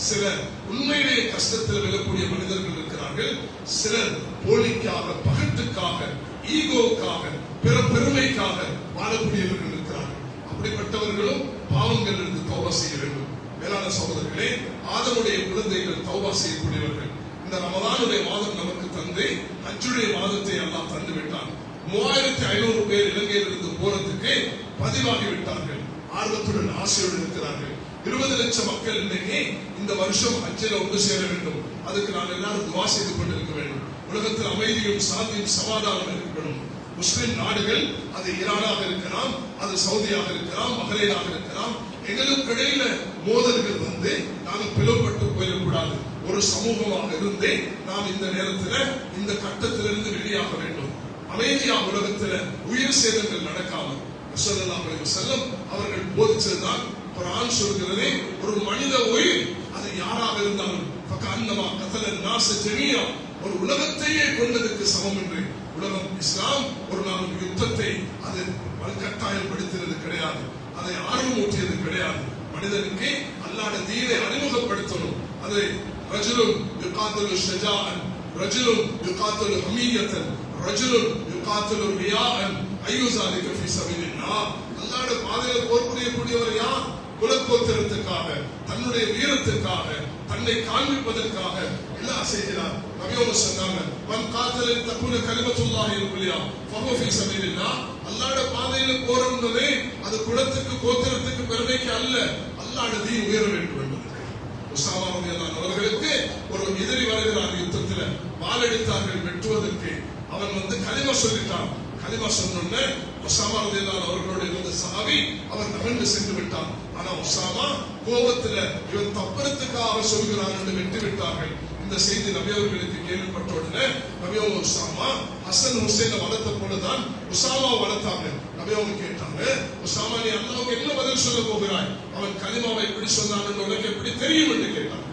சிலர் உண்மையிலேயே கஷ்டத்தில் விழக்கூடிய மனிதர்கள் இருக்கிறார்கள். சிலர் போலிக்காக, பகட்டுக்காக, ஈகோவுக்காக, பிற பெருமைக்காக வாழக்கூடியவர்கள் இருக்கிறார்கள். அப்படிப்பட்டவர்களும் பாவங்கள் இருந்து தௌபா செய்ய வேண்டும். மேலான சகோதரர்களே, ஆதமுடைய குழந்தைகள் தௌபா செய்யக்கூடியவர்கள். இந்த ரமலானுடைய மாதம் நமக்கு தந்து ஹஜ்ஜுடைய மாதத்தை எல்லாம் தந்து விட்டான். 3500 பேர் இலங்கையிலிருந்து போறதுக்கு பதிவாகி விட்டார்கள். ஆர்வத்துடன் ஆசையோடு இருக்கிறார்கள். 20 லட்சம் மக்கள் இன்னைக்கு இந்த வருஷம் ஹஜ்ஜில் ஒன்று சேர வேண்டும். அதுக்கு நாம் எல்லாரும் துவா செய்து கொண்டிருக்க வேண்டும். உலகத்தில் அமைதியும் சாந்தியும் சமாதானம் இருக்கணும். முஸ்லிம் நாடுகள், அது ஈரானாக இருக்கலாம், அது சவுதியாக இருக்கலாம், பஹ்ரைனாக இருக்கலாம், எங்களுக்கு இடையில மோதல்கள் வந்து நாங்கள் பிளவுபட்டு போயிடக்கூடாது. ஒரு சமூகமாக இருந்து நாம் இந்த நேரத்தில் இந்த கட்டத்திலிருந்து வெளியாக வேண்டும். அமைதியாக உலகத்தில் உயிர் சேதங்கள் நடக்காமல் ஸல்லல்லாஹு அலைஹி வஸல்லம் அவர்கள் போதிச்சதுதான் குர்ஆன் சொல்கிறது. ஒரு மனித உயிர் அது யாராக இருந்தாலும் ஃபகஅன்னமா கதலன் நாஸ ஜமீஆ, ஒரு உலகத்தையே கொண்டதற்கு சமம் என்று உலகம் இஸ்லாம் ஒரு நாள் யுத்தத்தை அது கட்டாயப்படுத்தினது கிடையாது. அதை ஆர்வமூட்டியது கிடையாது. மனிதனுக்கு அல்லாஹ்வுடைய தீனை அறிமுகப்படுத்தணும். அது ரஜுலுன் யுகாத்திலு ஷஜாஅன், ரஜுலுன் யுகாத்திலு ஹமியத்தன், ரஜுலுன் யுகாத்திலு ரியாஅன், ஐயுஸாலிக ஃபீ ஸபீலில்லாஹ். அல்லாஹ்வுடைய பாதையில் போர் புரியக்கூடியவர் யார்? குலக்கோத்திரத்துக்காக, தன்னுடைய வீரத்துக்காக, தன்னை காண்பிப்பதற்காக எல்லாம் செய்கிறார். நபி அவங்க சொன்னாங்க, மன் காத்தல தகுன கலிமத்துல்லாஹில் உலியா ஃபஹுவ ஃபீ ஸபீலில்லாஹ். அல்லாஹ்வுடைய பாதையில் போறவங்களே அது குலத்துக்கு கோத்திரத்துக்கு பெருமைக்கு அல்ல, அல்லாஹ்வுடைய தீன் உயர வேண்டும் என்பதற்கு. உஸாமா ரலியல்லாஹு அவர்களுக்கு ஒரு எதிரி வருகிறார். யுத்தத்தில் வாளெடுத்தார்கள் வெட்டுவதற்கு. அவன் வந்து கலிமா சொல்லிட்டான். கலிமா சொன்ன உஸாமா ரலியல்லாஹு அவர்களோடு இருந்த சஹாபி அவர் நகர்ந்து சென்று விட்டான். ஆனா உஸாமா கோபத்துல இவன் தப்பறதுக்காக சொல்கிறான் என்று வெட்டி விட்டார்கள். இந்த செய்தி நபி அவர்களுக்கு கேள்விப்பட்ட உடனே நபி அவங்க உஸாமா ஹசன் ஹுசைனை வளர்த்த போலதான் உஸாமா வளர்த்தாங்க. நபி அவங்க கேட்டாங்க, உஸாமா நீ அல்லாஹ்வுக்கு என்ன பதில் சொல்ல போகிறாய்? அவன் கலிமாவை எப்படி சொன்னான் என்று உனக்கு எப்படி தெரியும் என்று கேட்டாங்க.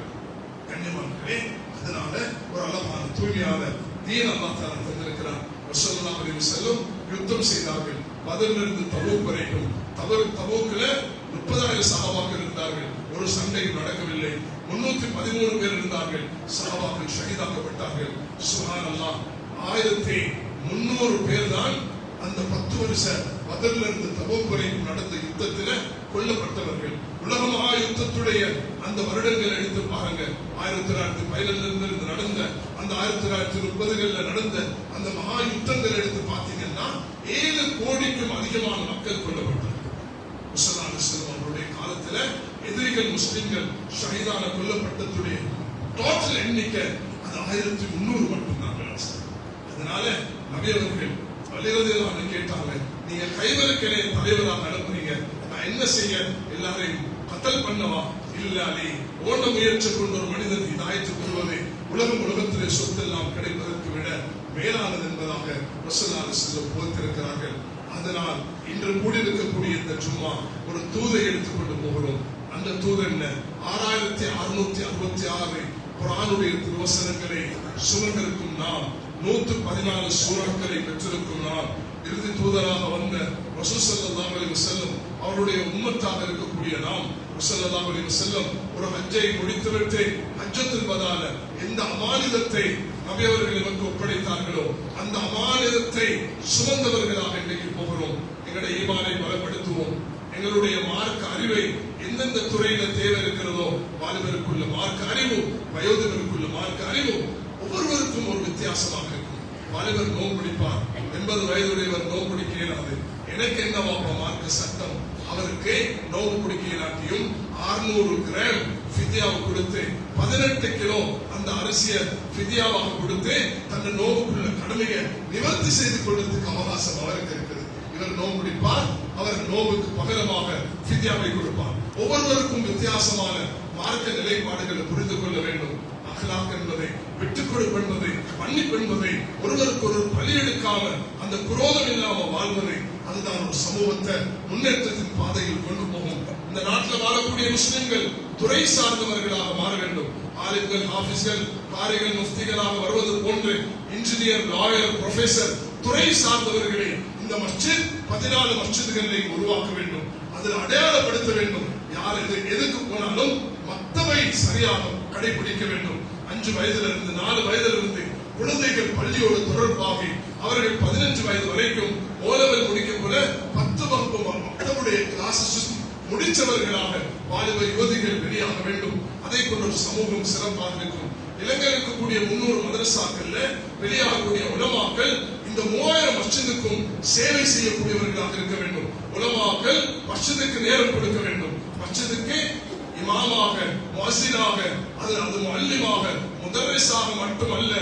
கண்ணியமானவர்களே, அதனால ஒரு அழகான தூய்மையான தீன் அல்லாஹ் தஆலா தந்திருக்கிறான். ஸல்லல்லாஹு அலைஹி வஸல்லம் யுத்தம் செய்தார்கள். பத்ரிலிருந்து தபூக் வரைக்கும். தபூக்ல 30,000 சஹாபாக்கள் இருந்தார்கள். ஒரு சண்டையும் நடக்கவில்லை. 313 பேர் இருந்தார்கள். சஹாபாக்கள் ஷஹீதாக்கப்பட்டார்கள். சுப்ஹானல்லாஹ், 1300 பேர் தான் அந்த 10 வருஷ பத்ரிலிருந்து தபூக் வரைக்கும் நடந்த யுத்தத்தில் கொல்லப்பட்டவர்கள். உலக மகா யுத்தத்துடைய அந்த வருடங்கள் எடுத்து பாருங்க. 1917 நடந்த அந்த 1930 நடந்த அந்த மகா யுத்தங்கள் எடுத்து பார்த்தீங்கன்னா 7 கோடிக்கும் அதிகமான மக்கள் கொல்லப்பட்டார்கள். ஸல்லல்லாஹு அலைஹி வஸல்லம் அவருடைய காலத்துல எதிரிகள் முஸ்லிம்கள் ஷஹீதான கொல்லப்பட்டதுடைய டோட்டல் எண்ணிக்கை அது 1300 மட்டும்தான். அதனால நபி அவர்கள் வலிரதியல்லாஹு கேட்டாங்க, நீங்க கைவருக்கனே தலைவராக அனுப்புறீங்க, நான் என்ன செய்ய? எல்லாரையும் கத்தல் பண்ணவா? இல்ல அலி, ஓட முயற்சி கொண்ட ஒரு மனிதன் ஹிதாயத்துக்கு வருவது உலகத்திலே சொத்தெல்லாம் கிடைப்பதற்கு விட மேலானது என்பதாக ரசூலுல்லாஹி ஸல்லல்லாஹு அலைஹி வஸல்லம் போதித்திருக்கிறார்கள். அதனால் இன்று கூடியிருக்கக்கூடிய இந்த ஜும்மா ஒரு தூதை எடுத்துக்கொண்டு போகிறோம். அந்த தூது என்ன? 6666 குர்ஆனுடைய திருவசனங்களை சுமந்திருக்கும் நாம், 114 சூறாக்களை பெற்றிருக்கும் நாம், இறுதி தூதராக வந்த ரசூல் ஸல்லல்லாஹு அலைஹி வஸல்லம் அவருடைய உம்மத்தாக இருக்கக்கூடிய நாம், ஸல்லல்லாஹு அலைஹி வஸல்லம் ஒரு ஹஜ்ஜை முடித்துவிட்டு ஹஜ்ஜத்துல் வதால எந்த அமானிதத்தை நபி அவர்கள் நமக்கு ஒப்படைத்தார்களோ அந்த அமானிதத்தை சுமந்தவர்களாக இன்றைக்கு போகிறோம். எங்களுடைய ஈமானை பலப்படுத்துவோம். எங்களுடைய மார்க்க அறிவை எந்தெந்த துறையில தேவை இருக்கிறதோ, வாலிபருக்குள்ள மார்க்க அறிவு, வயோதிபருக்குள்ள மார்க்க அறிவு ஒவ்வொருவருக்கும் ஒரு வித்தியாசமாக இருக்கும். வாலிபர் நோன்பு பிடிப்பார், 80 வயதுடையவர் நோன்பு பிடிக்க இயலாது. எனக்கு என்ன மார்க்க சட்டம்? அவருக்கு நோவு பிடிக்கையிலாட்டியும் 600 கிராம் ஃபித்யாவை கொடுத்து 18 கிலோ அந்த அரிசியை ஃபித்யாவாக கொடுத்து தன்னை நோவுக்குள்ள கடமையை நிவர்த்தி செய்து கொள்வதற்கு அவகாசம் அவருக்கு இருக்குது. இவர் நோவு பிடிப்பார், அவர் நோவுக்கு பகரமாக ஃபித்யாவை கொடுப்பார். ஒவ்வொருவருக்கும் வித்தியாசமான மார்க்க நிலைப்பாடுகளை புரிந்து கொள்ள வேண்டும். அஹ்லாக் என்பதை, விட்டுக் கொடுப்பு என்பதை, மன்னிப்பு என்பதை, ஒருவருக்கு ஒரு பலி எடுக்காம அந்த குரோதம் இல்லாம வாழ்வதை, அதுதான் ஒரு சமூகத்தை முன்னேற்றத்தின் பாதையில் கொண்டு போகும். இந்த நாட்டில் வாழக்கூடிய முஸ்லிம்கள் துறை சார்ந்தவர்களாக மாற வேண்டும். ஆலிம்கள், ஹாஃபிஸ்கள், காரிகள், முஃப்திகளாக வருவது போன்று இன்ஜினியர், லாயர், ப்ரொஃபசர் துறை சார்ந்தவர்களை இந்த மஸ்ஜித் 14 மஸ்ஜித்களை உருவாக்க வேண்டும். அதில் அடையாளப்படுத்த வேண்டும். யார் எதுக்கு போனாலும் மத்தவை சரியாக கடைபிடிக்க வேண்டும். 5 வயதிலிருந்து 4 வயதிலிருந்து குழந்தைகள் பள்ளியோடு தொடர்பாகி அவர்கள் 15 வயது வரைக்கும் ஓலவல் முடிக்க போல 10 வகுப்பு மற்றவருடைய கிளாஸஸ் முடிச்சவர்களாக வாலிப யுவதிகள் வெளியாக வேண்டும். அதை கொண்டு ஒரு சமூகம் சிறப்பாக இருக்கும். இலங்கையில் இருக்கக்கூடிய 300 மதரசாக்கள்ல வெளியாகக்கூடிய உலமாக்கள் இந்த 3000 மஸ்ஜிதுக்கும் சேவை செய்யக்கூடியவர்களாக இருக்க வேண்டும். உலமாக்கள் மஸ்ஜிதுக்கு நேரம் கொடுக்க வேண்டும். மஸ்ஜிதுக்கு இமாமாக, முஅஸ்ஸினாக, அது முஅல்லிமாக, முதர்ரிஸாக மட்டுமல்ல,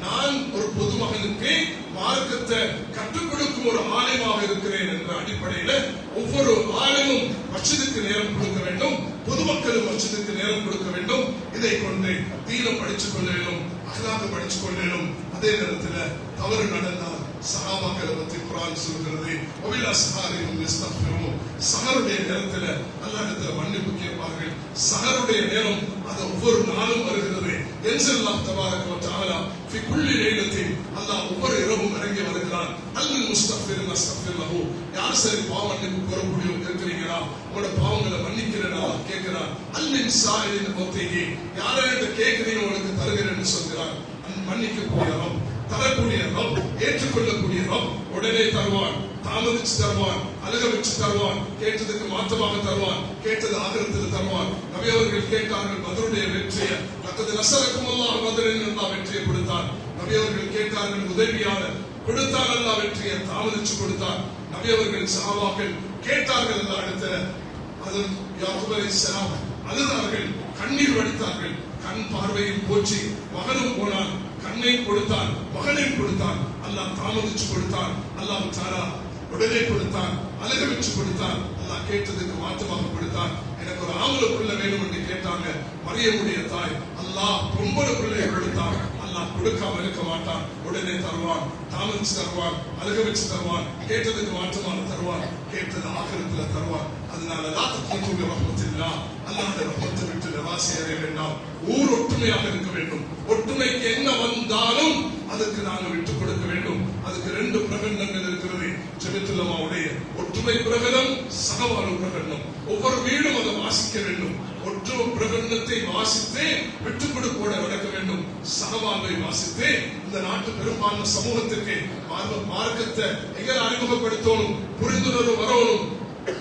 நான் ஒரு பொதுமகனுக்கு மார்க்கத்தை கற்றுக் கொடுக்கும் ஒரு ஆலிமாக இருக்கிறேன் என்ற அடிப்படையில ஒவ்வொரு ஆலிமும் மஸ்ஜிதுக்கு நேரம் கொடுக்க வேண்டும். பொதுமக்களும் மஸ்ஜிதுக்கு நேரம் கொடுக்க வேண்டும். இதை கொண்டு தீனம் படித்துக் கொள்ள வேண்டும், அஹ்லாக் படித்துக் கொள்ள வேண்டும். அதே நேரத்தில் தவறு நடந்தால் சஹாபாக்களை பற்றி குர்ஆன் சொல்கிறது, வபில் அஸ்ஹாரிஹும் யஸ்தக்ஃபிரூன். சஹருடைய நேரத்தில் அல்லாஹ்விடத்தில் மன்னிப்பு கேட்பார்கள். சஹருடைய நேரம் அது ஒவ்வொரு நாளும் வருகிறது. யன்ஸல்லாஹ் தபாரக வ தஆலா ஃபி குல்லி லைலத்தின், அல்லாஹ் ஒவ்வொரு இரவும் இறங்கி வருகிறான். அல் முஸ்தக்ஃபிரின் அஸ்தக்ஃபிர் லஹு. யார் சரி பாவ மன்னிப்பு கோரக்கூடியவங்க இருக்கிறீங்களா, உங்களோட பாவங்களை மன்னிக்கிறேன் அல்லாஹ் கேட்கிறான். அல்லின் சாயிலின் மௌத்திஹி, யாரையிட்ட கேட்கிறீங்க உங்களுக்கு தருகிறேன்னு சொல்கிறான். மன்னிக்கக்கூடிய ரப், தரக்கூடிய ரப், ஏற்றுக்கொள்ளக்கூடிய ரப் உடனே தருவான், தாமதிச்சு தருவான், அழுக வச்சு தருவான், கேட்டதுக்கு மாற்றமாக தருவான், கேட்டது ஆகிரத்தில் தருவான். நபி அவர்கள் கேட்டார்கள் பத்ருடைய வெற்றியை, லக்கது நஸரக்கும் அல்லாஹ் பத்ரின், அல்லாஹ் வெற்றியை கொடுத்தான். நபி அவர்கள் கேட்டார்கள் உதவியாளர், கொடுத்தான் அல்லாஹ் வெற்றியை, தாமதிச்சு கொடுத்தான். நபி அவர்கள் சஹாபாக்கள் கேட்டார்கள் அல்லாஹ் இடத்துல, அது யாக்கூப் அலைஹிஸ்ஸலாம் அழுதார்கள், கண்ணீர் வடித்தார்கள். கண் பார்வையில் போச்சு, மகனும் போனான், கண்ணை கொடுத்தான், மகனை கொடுத்தான். அல்லாஹ் தாமதிச்சு கொடுத்தான், அல்லாஹ் தஆலா உடனே கொடுத்தான், அழக வச்சு கொடுத்தான். அல்லாஹ் கேட்டதுக்கு மாற்றமாக கொடுத்தான். எனக்கு ஒரு ஆம்பளை பிள்ளை வேணும் என்று கேட்டாங்க மரியமுடைய தாய். அல்லாஹ் பொம்பளை பிள்ளையை கொடுத்தான். அல்லாஹ் கொடுக்காம இருக்க மாட்டான், உடனே தருவான், தாமதிச்சு தருவான், அழக வச்சு தருவான், கேட்டதுக்கு மாற்றமாக தருவான், கேட்டது ஆகிரத்துல தருவான். அதனால லாத்தூபி ரஹ்மத்தில்லாஹ், அல்லாஹ்வுடைய ரஹ்மத்தை விட்டு நிராசை அடைய வேண்டாம். ஊர் ஒற்றுமையாக இருக்க வேண்டும். ஒற்றுமைக்கு என்ன வந்தாலும் அதுக்கு நாங்கள் விட்டுக் கொடுக்க வேண்டும். அதுக்கு 2 பிரகடனங்கள் இருக்கிறது. ஜமியத்துல்லமாவுடைய ஒற்றுமை பிரகடனம், சகவாழ்வு பிரகடனம். ஒவ்வொரு வீடும் அதை வாசிக்க வேண்டும். ஒற்றுமை பிரகடனத்தை வாசித்து விட்டுக் கொடுப்போட நடக்க வேண்டும். சகவாழ்வை வாசித்து இந்த நாட்டு பெரும்பான்மை சமூகத்திற்கு மார்க்கத்தை எங்களை அறிமுகப்படுத்தணும், புரிந்துணர்வு வரணும்,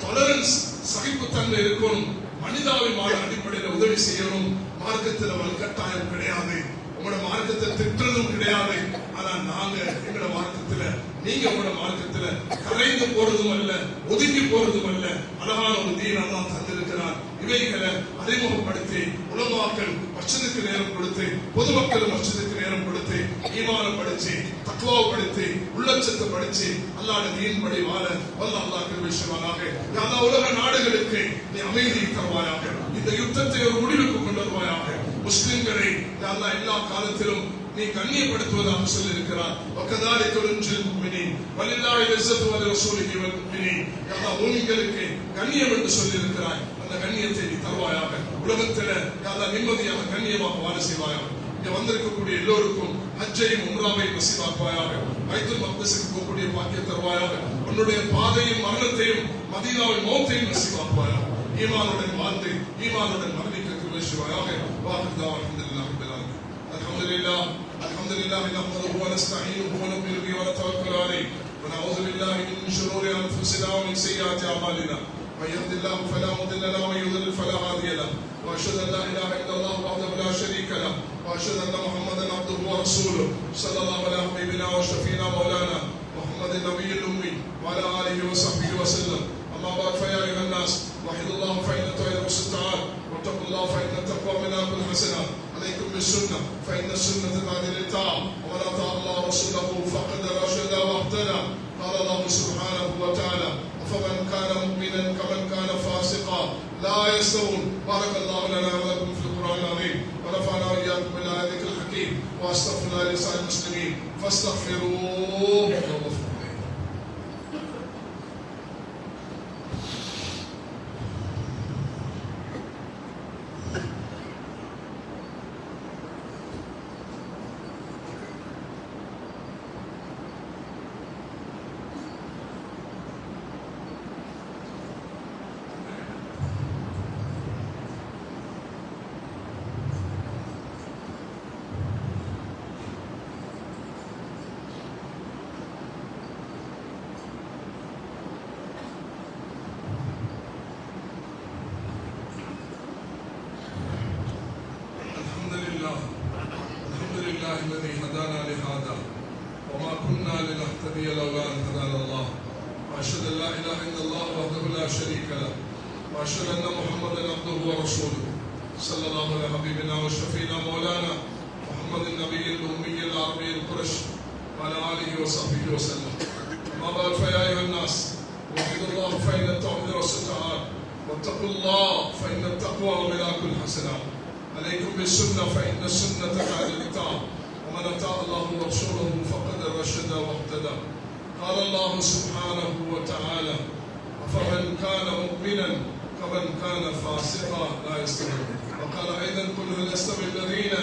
டாலரன்ஸ் சகிப்புத்தன்மை இருக்கணும், மனிதாபிமான அடிப்படையில் உதவி செய்யணும். மார்க்கத்தில் வலுக்கட்டாயம் கிடையாது, உங்களோட மார்க்கத்தை திட்டுறதும் கிடையாது. ஆனா நாங்க எங்களோட மார்க்கத்துல, நீங்க உங்களோட மார்க்கத்துல கரைந்து போறதும் அல்ல, ஒதுங்கி போறதும் அல்ல. அழகான ஒரு தீன் அல்லாஹ் தந்திருக்கிறார். இவைகளை அறிமுகப்படுத்தி உலமாக்கள் மஸ்ஜிதுக்கு நேரம் கொடுத்து, பொதுமக்கள் மஸ்ஜிதுக்கு நேரம் கொடுத்து, ஈமானம் படிச்சு, தக்வா படித்து, உள்ளச்சத்தை படிச்சு, அல்லாஹ்வுடைய தீன் படி வாழ வல்ல அல்லாஹ் கிருபை செய்வானாக. யா அல்லாஹ் உலக நாடுகளுக்கு நீ அமைதியை தருவாயாக. இந்த யுத்தத்தை ஒரு முடிவுக்கு கொண்டு வருவாயாக. முஸ்லிம்களை யா அல்லாஹ் எல்லா காலத்திலும் நீ கண்ணியப்படுத்துவதாக சொல்லி இருக்கிறார். வகதாலிக நுன்ஜில் முஃமினீன் வலில்லாஹில் இஸ்ஸத்து வலிரசூலிஹி வல் முஃமினீன். யா அல்லாஹ் மூமின்களுக்கு கண்ணியம் என்று சொல்லி இருக்கிறாய். அந்த கண்ணியத்தை நீ தருவாயாக. உலகத்தில் யா அல்லாஹ் நிம்மதியாக கண்ணியமாக வாழ செய்வாயாக. இங்க வந்திருக்கக்கூடிய எல்லோருக்கும் ஹஜ்ஜையும் உம்ராவையும் நசீபாக்குவாயாக. பைத்துல் மக்தஸுக்கு போகக்கூடிய பாக்கியம் தருவாயாக. உன்னுடைய பாதையும் மரணத்தையும் மதீனாவின் மௌத்தையும் நசீபாக்குவாயாக. ஈமானுடன் வாழ்ந்து ஈமானுடன் மரணிக்க கிருபை செய்வாயாக. வாஹிர் தஅவா அல்ஹம்துலில்லாஹி ரப்பில் ஆலமீன். الحمد لله نحمده ونستعينه ونؤمن به ونتوكل عليه ونعوذ بالله من شرور انفسنا ومن سيئات اعمالنا من يهد الله فلا مضل له ومن يضلل فلا هادي له واشهد ان لا اله الا الله وحده لا شريك له واشهد ان محمدا عبده ورسوله صلى الله على حبيبنا وشفينا مولانا محمد النبي الامي وعلى اله وصحبه وسلم. أما بعد فيا أيها الناس وحدوا الله فإن توحيده تعالى واتقوا الله فإن التقوى منها كل حسنات عليكم بالسنة فإن السنة تهدي للطاعة ومن أطاع الله ورسوله فقد رشد واهتدى قال الله سبحانه وتعالى أفمن كان مؤمنا كمن كان فاسقا لا يستوون بارك الله لنا ولكم في القرآن العظيم ونفعنا وإياكم بالآيات الحكيم وأستغفر الله لسائر المسلمين فاستغفروه الذي هدانا لهذا وما كنا لنهتدي لولا أن هدانا الله وأشهد أن لا إله إلا الله وحده لا شريك له وأشهد أن محمدا عبده ورسوله صلى الله على حبيبنا وشفينا مولانا محمد النبي الأمي العربي القرشي وعلى آله وصحبه وسلم أما بعد فيا أيها الناس وحدوا الله فإن التوحيد رسول تعالى واتقوا الله فإن التقوى ملاك الحسنات عليكم بالسنة فإن السنة تهدي للطاعة ومن أطاع الله ورسوله فقد رشد واهتدى قال الله سبحانه وتعالى أفمن كان مؤمنا كمن كان فاسقا لا يستوون وقال أيضا قل هل يستوي الذين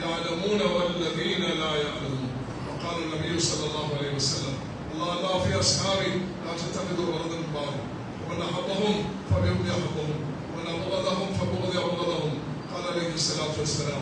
يعلمون والذين لا يعلمون وقال النبي صلى الله عليه وسلم الله في أصحابي لا تتخذوا غرضا بعضا ومن أحبهم فبهم يحبهم ومن أبغضهم فبغض أبغضهم قال عليه الصلاة والسلام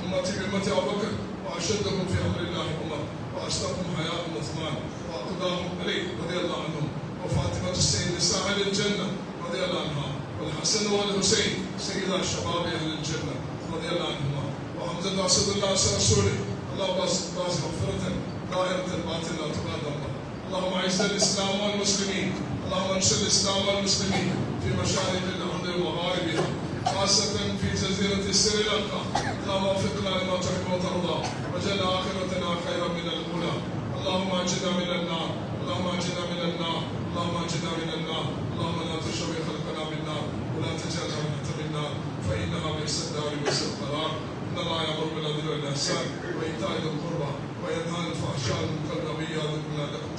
أمتي بأمتي أبو بكر وأشدهم في أمر الله عمر وأشدهم حياء عثمان وأقداهم علي رضي الله عنهم وفاطمة السيد نساء أهل الجنة رضي الله عنها والحسن والحسين سيدا شباب أهل الجنة رضي الله عنهما وحمزة أسد الله رسوله الله باس مغفرة دائرة الباطل لا تقادم اللهم أعز الإسلام والمسلمين اللهم انصر الإسلام والمسلمين في مشارق الأرض ومغاربها خاصة في جزيرة سريلانكا اللهم وفقنا لما تحب وترضى وجعل آخرتنا خيرا من الأولى اللهم أنجنا من النار اللهم أنجنا من النار اللهم أنجنا من النار اللهم لا تشوي خلقنا بالنار ولا تجعلنا من تحت النار فإنها بئس الدار وبئس القرار إن الله يأمر بالعدل والإحسان وإيتاء ذي القربى وينهى عن الفحشاء والمنكر والبغي يعظكم لعلكم